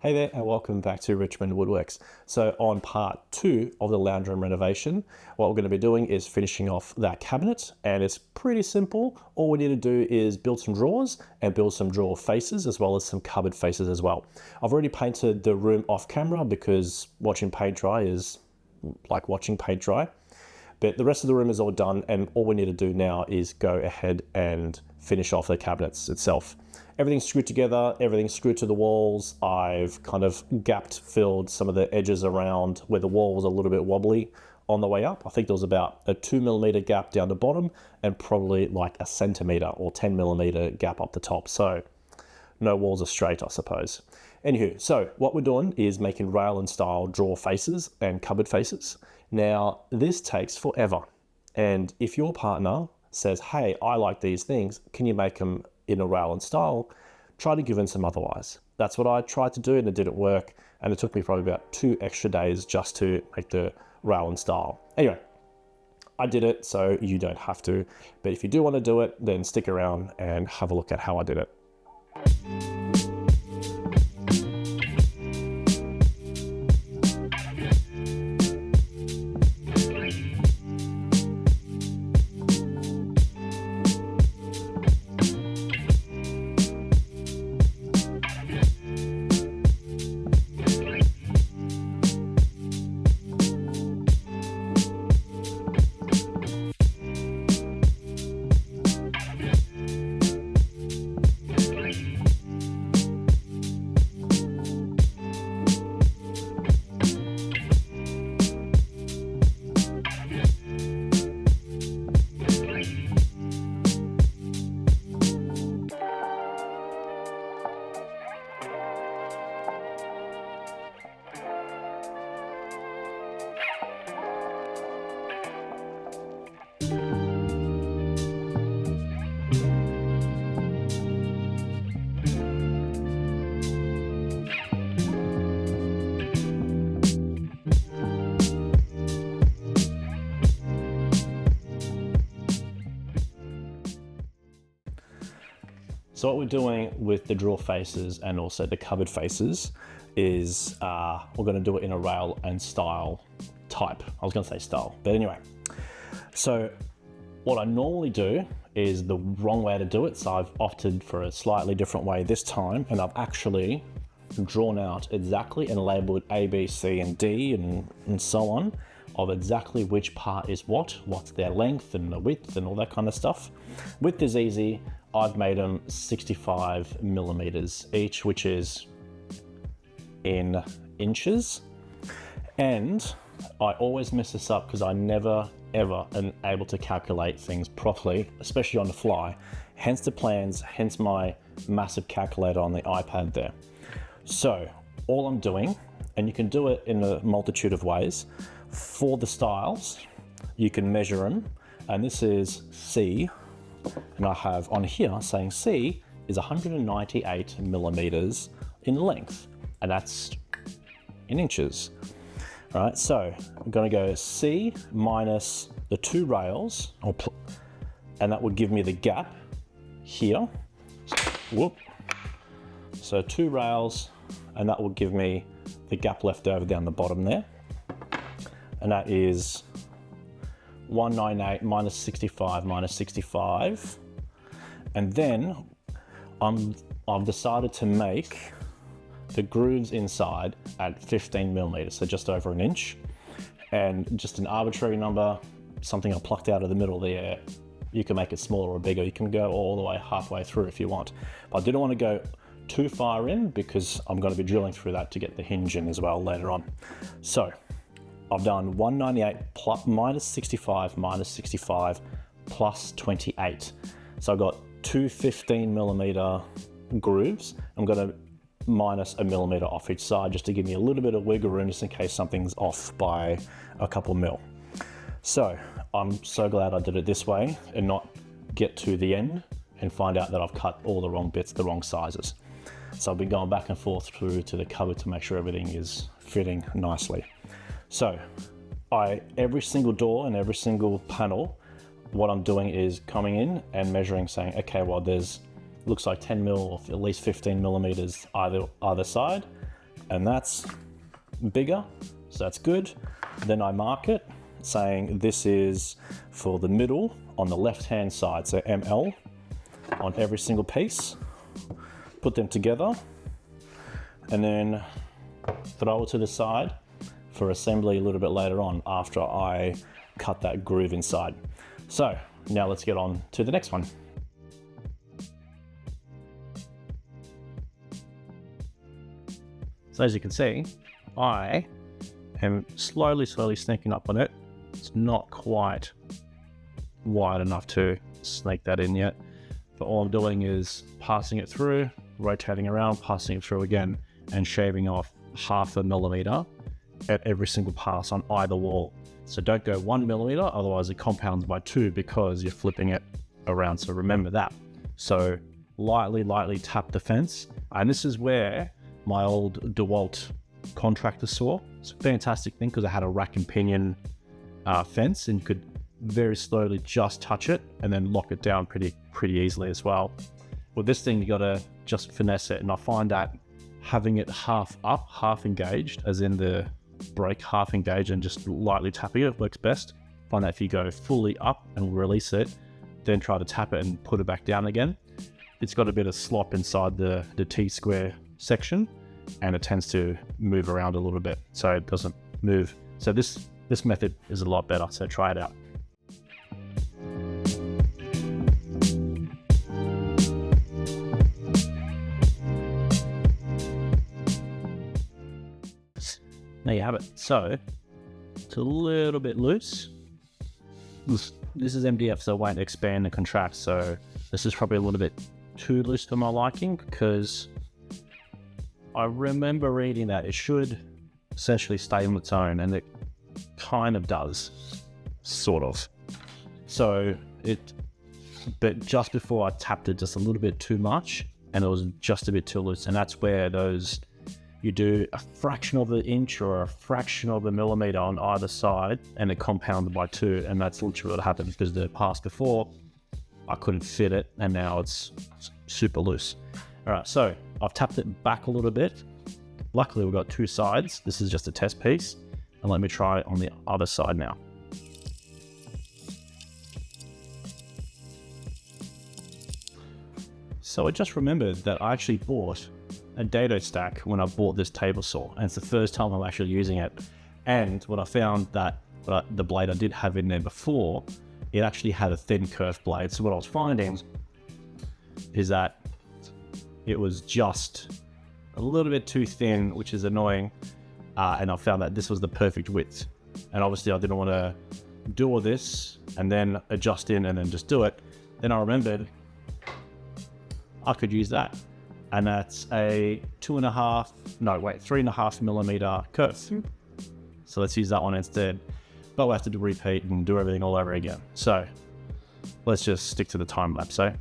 Hey there and welcome back to Richmond Woodworks. So on part 2 of the lounge room renovation, what we're going to be doing is finishing off that cabinet, and it's pretty simple. All we need to do is build some drawers and build some drawer faces as well as some cupboard faces as well. I've already painted the room off camera because watching paint dry is like watching paint dry. But the rest of the room is all done, and all we need to do now is go ahead and finish off the cabinets itself. Everything's screwed together, everything's screwed to the walls. I've kind of filled some of the edges around where the wall was a little bit wobbly on the way up. I think there was about a 2mm gap down the bottom and probably like a centimetre or 10mm gap up the top. So no walls are straight, I suppose. Anywho, so what we're doing is making rail and style drawer faces and cupboard faces. Now, this takes forever. And if your partner says, hey, I like these things, can you make them in a rail and style? Try to convince them otherwise. That's what I tried to do and it didn't work. And it took me probably about 2 extra days just to make the rail and style. Anyway, I did it, so you don't have to. But if you do want to do it, then stick around and have a look at how I did it. So what we're doing with the drawer faces and also the cupboard faces is we're going to do it in a rail and style type. I was going to say style, but anyway. So what I normally do is the wrong way to do it. So I've opted for a slightly different way this time, and I've actually drawn out exactly and labeled A, B, C, and D and so on of exactly which part is what's their length and the width and all that kind of stuff. Width is easy. I've made them 65mm each, which is in inches. And I always mess this up because I never ever am able to calculate things properly, especially on the fly. Hence the plans, hence my massive calculator on the iPad there. So all I'm doing, and you can do it in a multitude of ways, for the styles, you can measure them, and this is C, and I have on here saying C is 198mm in length, and that's in inches. All right, so I'm going to go C minus the 2 rails, and that would give me the gap here. Whoop. So 2 rails, and that will give me the gap left over down the bottom there. And that is 198 minus 65 minus 65. And then I've decided to make the grooves inside at 15mm, so just over an inch. And just an arbitrary number, something I plucked out of the middle there. You can make it smaller or bigger. You can go all the way halfway through if you want. But I didn't want to go too far in because I'm going to be drilling through that to get the hinge in as well later on. So I've done 198 minus 65 plus 28. So I've got 2 15mm grooves. I'm going to minus a millimeter off each side just to give me a little bit of wiggle room just in case something's off by a couple mil. So I'm so glad I did it this way and not get to the end and find out that I've cut all the wrong bits, the wrong sizes. So I've been going back and forth through to the cupboard to make sure everything is fitting nicely. So every single door and every single panel, what I'm doing is coming in and measuring, saying, okay, well, there's looks like 10 mil or at least 15mm either side. and that's bigger, so that's good. Then I mark it saying this is for the middle on the left hand side, so ML on every single piece. Put them together and then throw it to the side for assembly a little bit later on after I cut that groove inside. So now let's get on to the next one. So as you can see, I am slowly sneaking up on it. It's not quite wide enough to snake that in yet, but all I'm doing is passing it through, rotating around, passing it through again, and shaving off 0.5 millimeter at every single pass on either wall. So don't go 1 millimeter, otherwise it compounds by 2 because you're flipping it around. So remember that. So lightly tap the fence. And this is where my old DeWalt contractor saw. It's a fantastic thing because it had a rack and pinion fence, and you could very slowly just touch it and then lock it down pretty easily as well. With this thing, you gotta just finesse it, and I find that having it half up, half engaged, as in the brake half engaged, and just lightly tapping it works best. Find that if you go fully up and release it, then try to tap it and put it back down again, it's got a bit of slop inside the T-square section, and it tends to move around a little bit, so it doesn't move. So this method is a lot better, so try it out. There you have it. So it's a little bit loose. This is MDF, so it won't expand and contract. So this is probably a little bit too loose for my liking, because I remember reading that it should essentially stay on its own, and it kind of does, sort of. So but just before I tapped it just a little bit too much, and it was just a bit too loose, and that's where you do a fraction of an inch or a fraction of a millimeter on either side, and it compounded by 2, and that's literally what happened, because the pass before I couldn't fit it, and now it's super loose. All right, so I've tapped it back a little bit. Luckily, we've got 2 sides. This is just a test piece, and let me try it on the other side now. So I just remembered that I actually bought a dado stack when I bought this table saw, and it's the first time I'm actually using it. And what I found, that the blade I did have in there before, it actually had a thin curved blade. So what I was finding is that it was just a little bit too thin, which is annoying. And I found that this was the perfect width. And obviously I didn't want to do all this and then adjust in and then just do it. Then I remembered I could use that. And that's a 3.5 millimeter curve. So let's use that one instead. But we'll have to repeat and do everything all over again. So let's just stick to the time lapse, eh?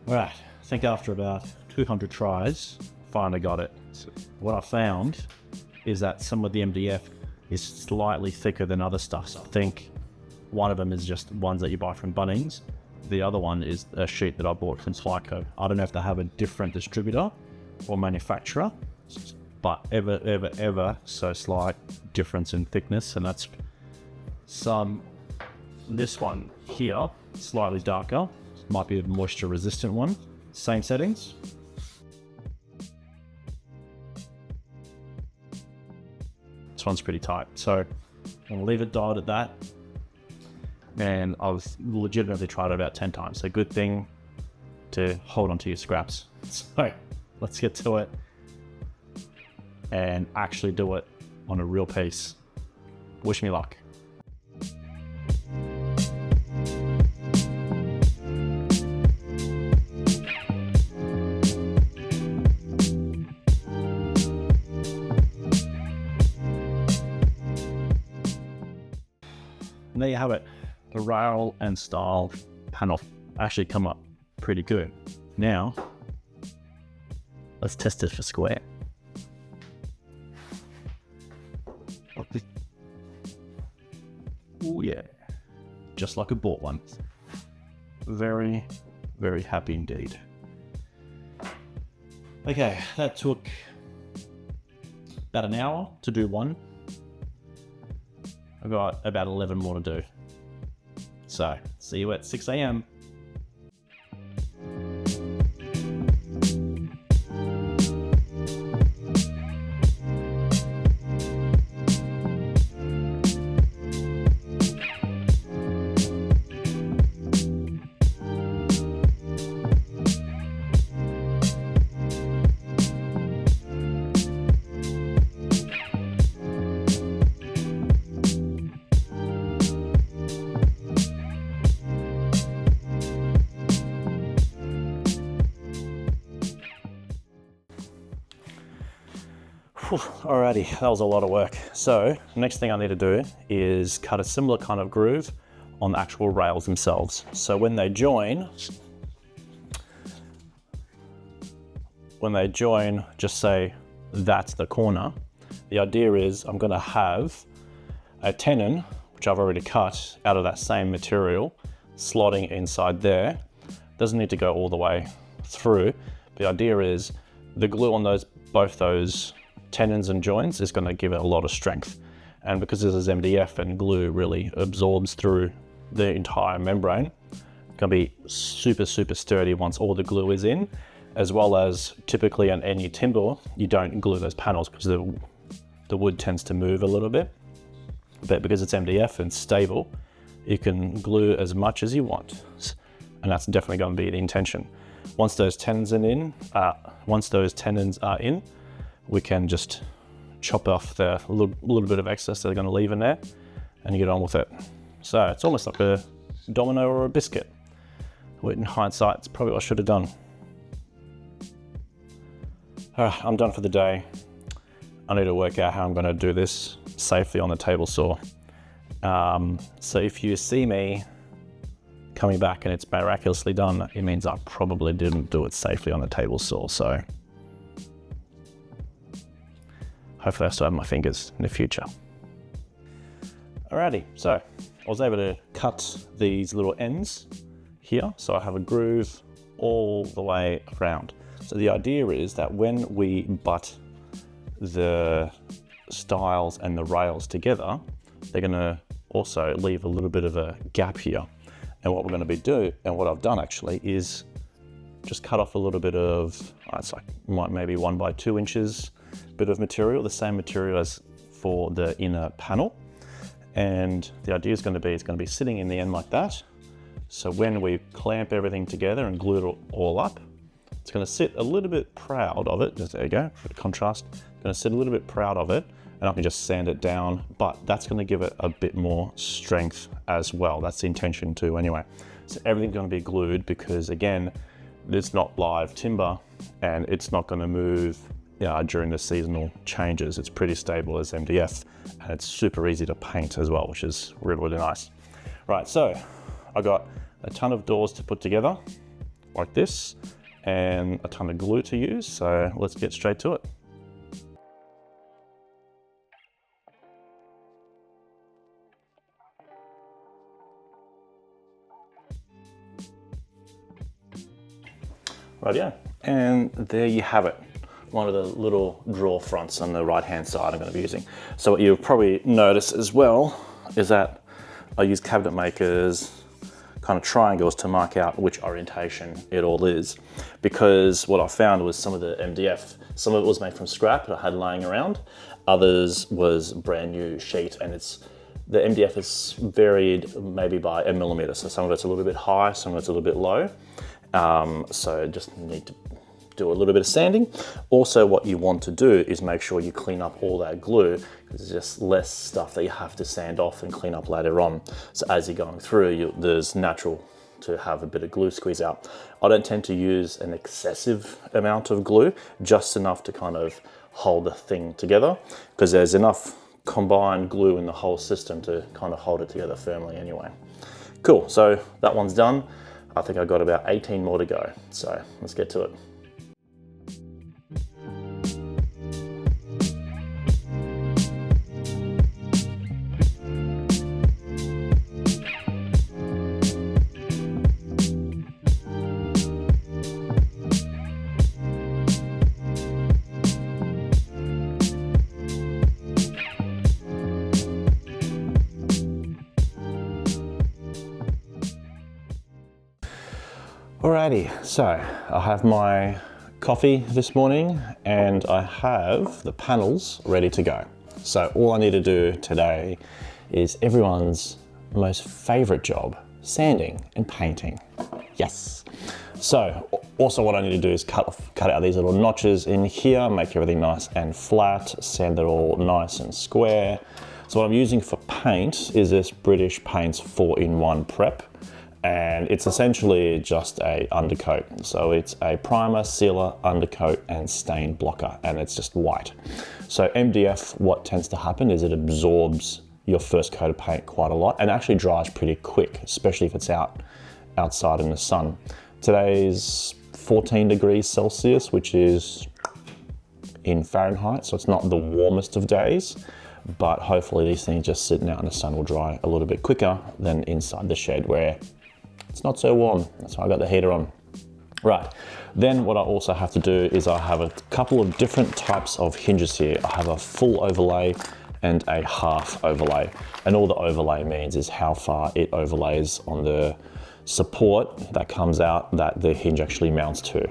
Right, I think after about 200 tries, finally got it. So what I found is that some of the MDF is slightly thicker than other stuff. So I think one of them is just ones that you buy from Bunnings. The other one is a sheet that I bought from Slyco. I don't know if they have a different distributor or manufacturer, but ever so slight difference in thickness. And that's this one here, slightly darker. Might be a moisture resistant one. Same settings. This one's pretty tight. So I'm gonna leave it dialed at that. And I've legitimately tried it about 10 times. So good thing to hold onto your scraps. So let's get to it and actually do it on a real piece. Wish me luck. And there you have it. The rail and style panel actually come up pretty good. Now, let's test it for square. Oh yeah, just like I bought one. Very, very happy indeed. Okay, that took about an hour to do one. I've got about 11 more to do. So, see you at 6 a.m. Alrighty, that was a lot of work. So next thing I need to do is cut a similar kind of groove on the actual rails themselves. So when they join, just say that's the corner. The idea is I'm going to have a tenon, which I've already cut out of that same material, slotting inside there. Doesn't need to go all the way through. The idea is the glue on both those tenons and joints is going to give it a lot of strength, and because this is MDF and glue really absorbs through the entire membrane, it's going to be super sturdy once all the glue is in, as well as typically on any timber you don't glue those panels because the wood tends to move a little bit, but because it's MDF and stable you can glue as much as you want, and that's definitely going to be the intention. Once those tenons are in, we can just chop off the little bit of excess they're going to leave in there and get on with it. So it's almost like a domino or a biscuit. In hindsight, it's probably what I should have done. All right, I'm done for the day. I need to work out how I'm going to do this safely on the table saw. So if you see me coming back and it's miraculously done, it means I probably didn't do it safely on the table saw. So hopefully I still have my fingers in the future. Alrighty, so I was able to cut these little ends here, so I have a groove all the way around. So the idea is that when we butt the stiles and the rails together, they're going to also leave a little bit of a gap here. And what we're going to be doing, and what I've done actually, is just cut off a little bit of, it's like maybe 1 by 2 inches bit of material, the same material as for the inner panel. And the idea is going to be, it's going to be sitting in the end like that. So when we clamp everything together and glue it all up, it's going to sit a little bit proud of it. Just, there you go, for the contrast. It's going to sit a little bit proud of it, and I can just sand it down, but that's going to give it a bit more strength as well. That's the intention too anyway. So everything's going to be glued because, again, it's not live timber and it's not going to move during the seasonal changes. It's pretty stable as MDF, and it's super easy to paint as well, which is really nice. Right, so I got a ton of doors to put together like this and a ton of glue to use, so let's get straight to it. Right, yeah, and there you have it. One of the little drawer fronts on the right hand side I'm going to be using. So what you'll probably notice as well is that I use cabinet makers kind of triangles to mark out which orientation it all is, because what I found was some of the MDF, some of it was made from scrap that I had laying around, others was brand new sheet, and the MDF is varied maybe by a millimeter, so some of it's a little bit high, some of it's a little bit low, so just need to do a little bit of sanding. Also, what you want to do is make sure you clean up all that glue, because there's just less stuff that you have to sand off and clean up later on. So as you're going through, there's natural to have a bit of glue squeeze out. I don't tend to use an excessive amount of glue, just enough to kind of hold the thing together, because there's enough combined glue in the whole system to kind of hold it together firmly anyway. Cool, so that one's done. I think I've got about 18 more to go, so let's get to it. Alrighty, so I have my coffee this morning and I have the panels ready to go. So all I need to do today is everyone's most favorite job, sanding and painting. Yes. So also what I need to do is cut out these little notches in here, make everything nice and flat, sand it all nice and square. So what I'm using for paint is this British Paints 4-in-1 prep. And it's essentially just a undercoat. So it's a primer, sealer, undercoat, and stain blocker, and it's just white. So MDF, what tends to happen is it absorbs your first coat of paint quite a lot and actually dries pretty quick, especially if it's outside in the sun. Today's 14 degrees Celsius, which is in Fahrenheit, so it's not the warmest of days, but hopefully these things just sitting out in the sun will dry a little bit quicker than inside the shed where it's not so warm. That's why I got the heater on. Right, then what I also have to do is I have a couple of different types of hinges here. I have a full overlay and a half overlay. And all the overlay means is how far it overlays on the support that comes out that the hinge actually mounts to.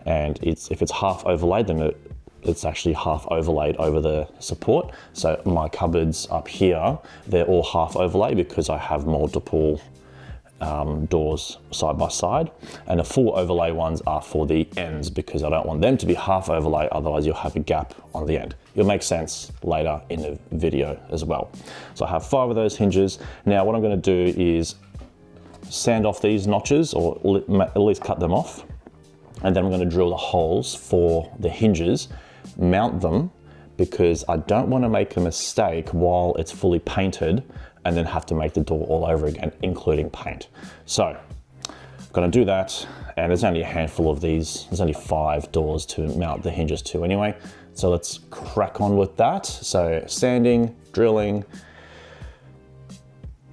And if it's half overlaid, then it's actually half overlaid over the support. So my cupboards up here, they're all half overlay because I have multiple doors side by side, and the full overlay ones are for the ends because I don't want them to be half overlay, otherwise you'll have a gap on the end. It'll make sense later in the video as well. So I have 5 of those hinges. Now what I'm going to do is sand off these notches, or at least cut them off, and then I'm going to drill the holes for the hinges, mount them, because I don't want to make a mistake while it's fully painted and then have to make the door all over again, including paint. So I'm gonna do that, and there's only a handful of these. There's only 5 doors to mount the hinges to anyway. So let's crack on with that. So sanding, drilling,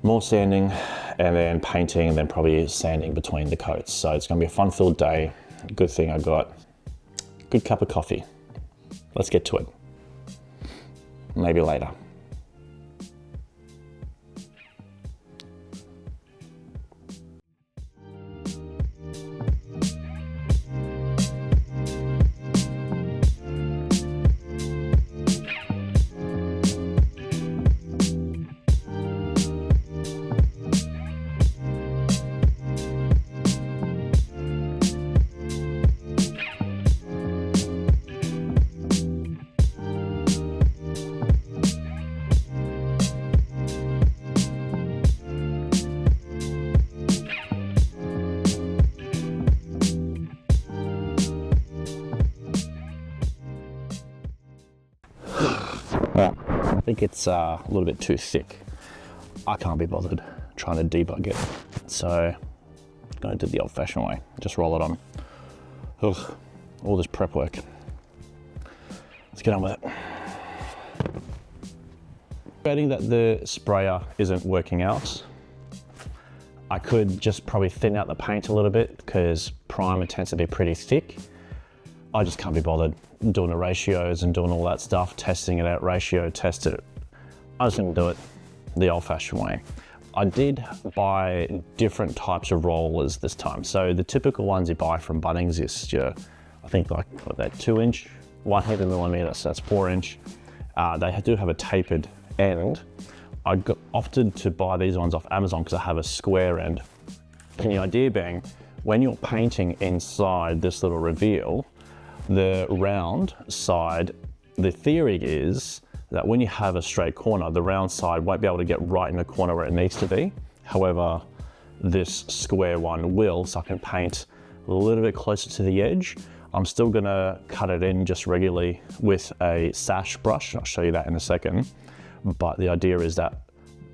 more sanding, and then painting, and then probably sanding between the coats. So it's gonna be a fun-filled day. Good thing I got a good cup of coffee. Let's get to it. Maybe later. I think it's a little bit too thick. I can't be bothered trying to debug it. So I'm going to do the old fashioned way. Just roll it on. Ugh, all this prep work. Let's get on with it. Betting that the sprayer isn't working out, I could just probably thin out the paint a little bit because primer tends to be pretty thick. I just can't be bothered doing the ratios and doing all that stuff, testing it out, ratio, test it. I'm just gonna do it the old fashioned way. I did buy different types of rollers this time. So the typical ones you buy from Bunnings is your, I think like that 2-inch, 100mm, so that's 4-inch. They do have a tapered end. I opted to buy these ones off Amazon because I have a square end. And the idea being, when you're painting inside this little reveal, the round side, the theory is that when you have a straight corner, the round side won't be able to get right in the corner where it needs to be. However, this square one will, so I can paint a little bit closer to the edge. I'm still gonna cut it in just regularly with a sash brush. I'll show you that in a second. but the idea is that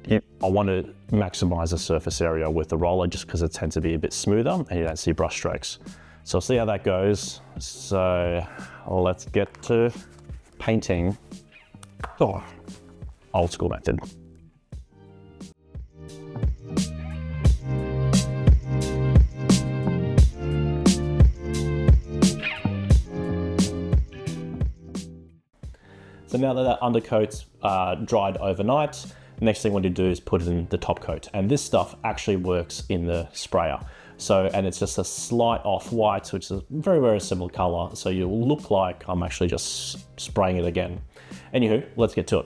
I want to maximize the surface area with the roller just because it tends to be a bit smoother and you don't see brush strokes. So I'll see how that goes. So let's get to painting. Oh, old school method. So now that undercoat's dried overnight, next thing I want to do is put it in the top coat. And this stuff actually works in the sprayer. So, and it's just a slight off-white, which is a very, very similar color. So you'll look like I'm actually just spraying it again. Anywho, let's get to it.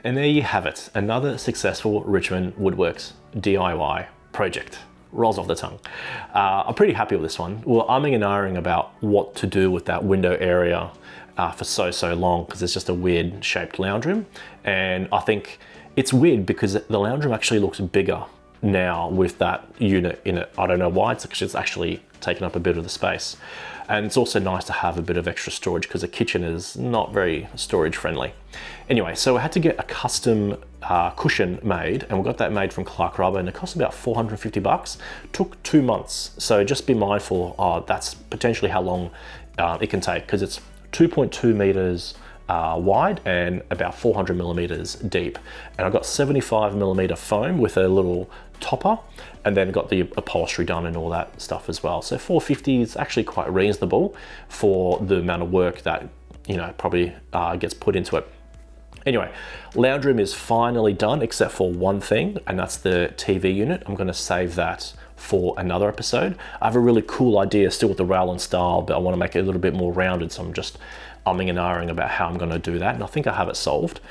And there you have it, another successful Richmond Woodworks DIY project. Rolls off the tongue. I'm pretty happy with this one. Well, umming and ahhing about what to do with that window area for so long, because it's just a weird shaped lounge room. And I think it's weird because the lounge room actually looks bigger now with that unit in it. I don't know why, it's actually taken up a bit of the space. And it's also nice to have a bit of extra storage because the kitchen is not very storage friendly. Anyway, so I had to get a custom cushion made, and we got that made from Clark Rubber, and it cost about 450 bucks. Took 2 months. So just be mindful, that's potentially how long it can take, because it's 2.2 meters wide and about 400 millimeters deep. And I've got 75 millimeter foam with a little topper, and then got the upholstery done and all that stuff as well. So 450 is actually quite reasonable for the amount of work that, you know, probably gets put into it. Anyway, lounge room is finally done except for one thing, and that's the TV unit. I'm gonna save that for another episode. I have a really cool idea still with the rail and style, but I wanna make it a little bit more rounded, so I'm just umming and ahhing about how I'm gonna do that, and I think I have it solved.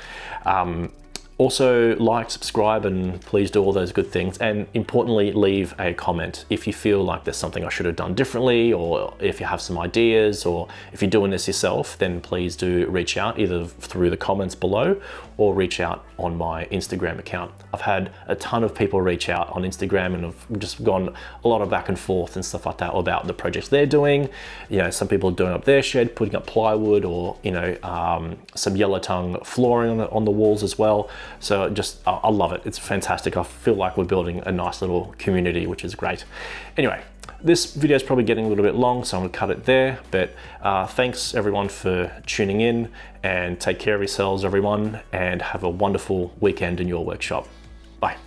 Also, like, subscribe, and please do all those good things. And importantly, leave a comment if you feel like there's something I should have done differently, or if you have some ideas, or if you're doing this yourself, then please do reach out either through the comments below or reach out on my Instagram account. I've had a ton of people reach out on Instagram, and I've just gone a lot of back and forth and stuff like that about the projects they're doing. You know, some people are doing up their shed, putting up plywood, or, you know, some yellow tongue flooring on the walls as well. So just, I love it. It's fantastic. I feel like we're building a nice little community, which is great. Anyway, this video is probably getting a little bit long, so I'm gonna cut it there. But thanks everyone for tuning in, and take care of yourselves, everyone, and have a wonderful weekend in your workshop. Bye.